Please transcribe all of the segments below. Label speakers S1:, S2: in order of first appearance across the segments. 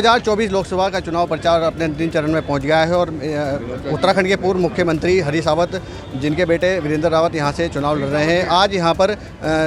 S1: 2024 लोकसभा का चुनाव प्रचार अपने अंतिम चरण में पहुंच गया है और उत्तराखंड के पूर्व मुख्यमंत्री हरीश रावत, जिनके बेटे वीरेंद्र रावत यहां से चुनाव लड़ रहे हैं, आज यहां पर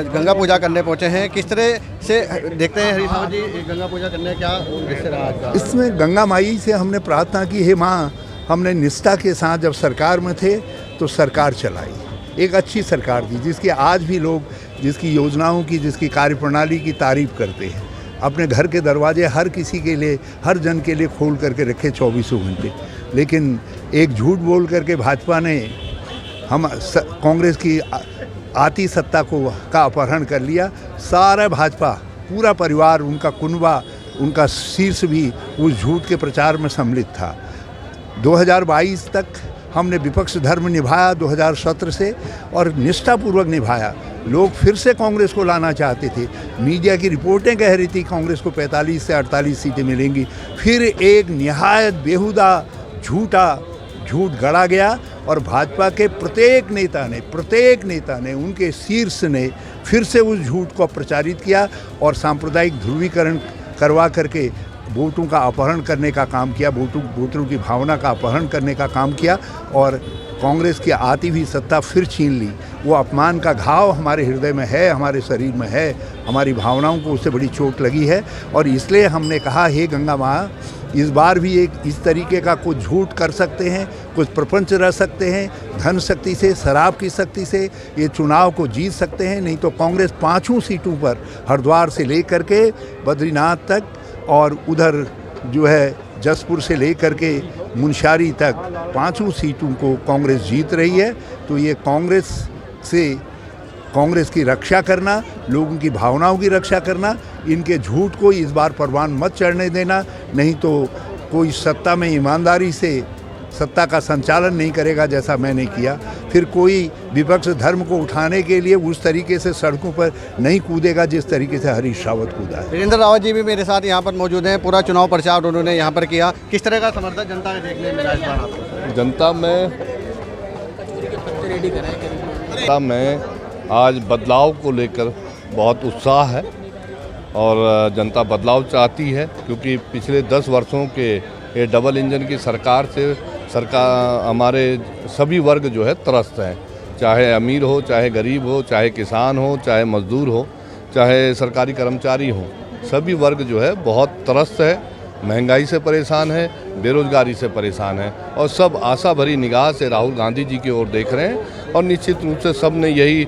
S1: गंगा पूजा करने पहुंचे हैं। किस तरह से देखते हैं हरीश रावत जी गंगा पूजा करने, क्या उद्देश्य रहा आज का?
S2: इसमें गंगा माई से हमने प्रार्थना की, हे माँ, हमने निष्ठा के साथ जब सरकार में थे तो सरकार चलाई, एक अच्छी सरकार थी जिसकी आज भी लोग, जिसकी योजनाओं की, जिसकी कार्यप्रणाली की तारीफ करते हैं। अपने घर के दरवाजे हर किसी के लिए, हर जन के लिए खोल करके रखे 24 घंटे। लेकिन एक झूठ बोल करके भाजपा ने कांग्रेस की आती सत्ता का अपहरण कर लिया। सारा भाजपा, पूरा परिवार, उनका कुनबा, उनका शीर्ष भी उस झूठ के प्रचार में सम्मिलित था। 2022 तक हमने विपक्ष धर्म निभाया 2017 से, और निष्ठापूर्वक निभाया। लोग फिर से कांग्रेस को लाना चाहते थे। मीडिया की रिपोर्टें कह रही थी कांग्रेस को 45 से 48 सीटें मिलेंगी। फिर एक निहायत बेहुदा झूठ गढ़ा गया और भाजपा के प्रत्येक नेता ने उनके शीर्ष ने फिर से उस झूठ को प्रचारित किया और सांप्रदायिक ध्रुवीकरण करवा करके वोटों का अपहरण करने का काम किया, वोटरों की भावना का अपहरण करने का काम किया और कांग्रेस की आती हुई सत्ता फिर छीन ली। वो अपमान का घाव हमारे हृदय में है, हमारे शरीर में है, हमारी भावनाओं को उससे बड़ी चोट लगी है। और इसलिए हमने कहा, हे गंगा माँ, इस बार भी एक इस तरीके का कुछ झूठ कर सकते हैं, कुछ प्रपंच रह सकते हैं, धन शक्ति से, शराब की शक्ति से ये चुनाव को जीत सकते हैं। नहीं तो कांग्रेस 5 सीटों पर, हरिद्वार से लेकर के बद्रीनाथ तक और उधर जो है जसपुर से लेकर के मुनस्यारी तक 5 सीटों को कांग्रेस जीत रही है। तो ये कांग्रेस की रक्षा करना, लोगों की भावनाओं की रक्षा करना, इनके झूठ को इस बार परवान मत चढ़ने देना। नहीं तो कोई सत्ता में ईमानदारी से सत्ता का संचालन नहीं करेगा जैसा मैंने किया, फिर कोई विपक्ष धर्म को उठाने के लिए उस तरीके से सड़कों पर नहीं कूदेगा जिस तरीके से हरीश रावत कूदा है।
S1: वीरेंद्र रावत जी भी मेरे साथ यहाँ पर मौजूद हैं। पूरा चुनाव प्रचार उन्होंने यहाँ पर किया। किस तरह का समर्थन जनता ने देखने में मिला इस बार आपको?
S3: जनता में आज बदलाव को लेकर बहुत उत्साह है और जनता बदलाव चाहती है, क्योंकि पिछले 10 वर्षों के ये डबल इंजन की सरकार से हमारे सभी वर्ग जो है त्रस्त हैं, चाहे अमीर हो, चाहे गरीब हो, चाहे किसान हो, चाहे मजदूर हो, चाहे सरकारी कर्मचारी हो, सभी वर्ग जो है बहुत त्रस्त है, महंगाई से परेशान है, बेरोजगारी से परेशान है और सब आशा भरी निगाह से राहुल गांधी जी की ओर देख रहे हैं। और निश्चित रूप से सब ने यही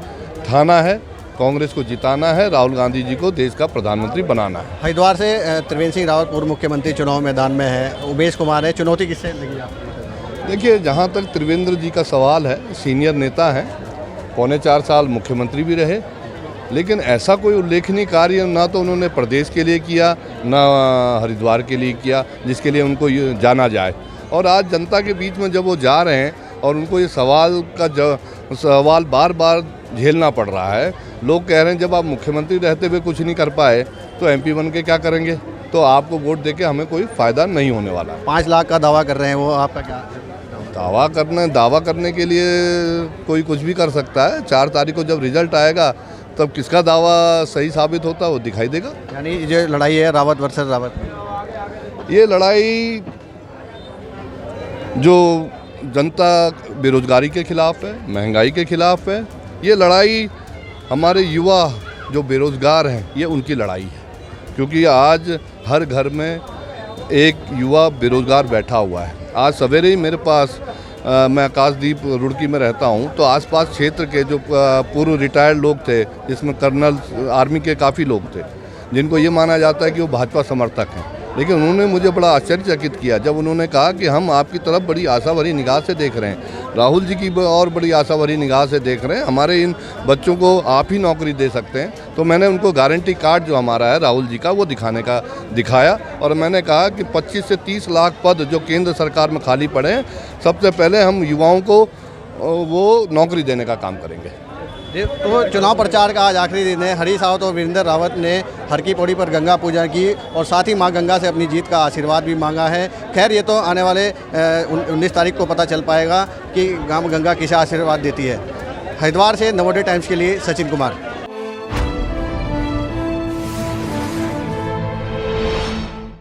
S3: ठाना है, कांग्रेस को जिताना है, राहुल गांधी जी को देश का प्रधानमंत्री बनाना है।
S1: हरिद्वार से त्रिवेंद्र सिंह रावत पूर्व मुख्यमंत्री चुनाव मैदान में है, उमेश कुमार है, चुनौती किससे लगी आपको?
S3: देखिए, जहाँ तक त्रिवेंद्र जी का सवाल है, सीनियर नेता हैं, 4.25 साल मुख्यमंत्री भी रहे, लेकिन ऐसा कोई उल्लेखनीय कार्य ना तो उन्होंने प्रदेश के लिए किया, ना हरिद्वार के लिए किया जिसके लिए उनको जाना जाए। और आज जनता के बीच में जब वो जा रहे हैं और उनको ये सवाल बार बार झेलना पड़ रहा है, लोग कह रहे हैं जब आप मुख्यमंत्री रहते हुए कुछ नहीं कर पाए तो MP बन के क्या करेंगे, तो आपको वोट देके हमें कोई फ़ायदा नहीं होने वाला।
S1: 5 लाख का दावा कर रहे हैं वो, आपका क्या?
S3: दावा करने के लिए कोई कुछ भी कर सकता है। 4 तारीख को जब रिजल्ट आएगा तब किसका दावा सही साबित होता है वो दिखाई देगा।
S1: यानी जो लड़ाई है रावत वर्सेस रावत,
S3: ये लड़ाई जो जनता बेरोजगारी के खिलाफ है, महंगाई के खिलाफ है, ये लड़ाई हमारे युवा जो बेरोजगार हैं ये उनकी लड़ाई है, क्योंकि आज हर घर में एक युवा बेरोजगार बैठा हुआ है। आज सवेरे ही मेरे पास मैं आकाशदीप रुड़की में रहता हूं, तो आसपास क्षेत्र के जो पूर्व रिटायर्ड लोग थे, जिसमें कर्नल आर्मी के काफ़ी लोग थे, जिनको ये माना जाता है कि वो भाजपा समर्थक हैं, लेकिन उन्होंने मुझे बड़ा आश्चर्यचकित किया जब उन्होंने कहा कि हम आपकी तरफ बड़ी आशा भरी निगाह से देख रहे हैं, राहुल जी की और बड़ी आशा भरी निगाह से देख रहे हैं, हमारे इन बच्चों को आप ही नौकरी दे सकते हैं। तो मैंने उनको गारंटी कार्ड जो हमारा है राहुल जी का वो दिखाया और मैंने कहा कि 25 से 30 लाख पद जो केंद्र सरकार में खाली पड़े हैं, सबसे पहले हम युवाओं को वो नौकरी देने का काम करेंगे।
S1: तो चुनाव प्रचार का आज आखिरी दिन है। हरीश रावत और वीरेंद्र रावत ने हर की पौड़ी पर गंगा पूजा की और साथ ही मां गंगा से अपनी जीत का आशीर्वाद भी मांगा है। खैर, ये तो आने वाले 19 तारीख को पता चल पाएगा कि गंगा किसे आशीर्वाद देती है। हरिद्वार से नवोदय टाइम्स के लिए सचिन कुमार।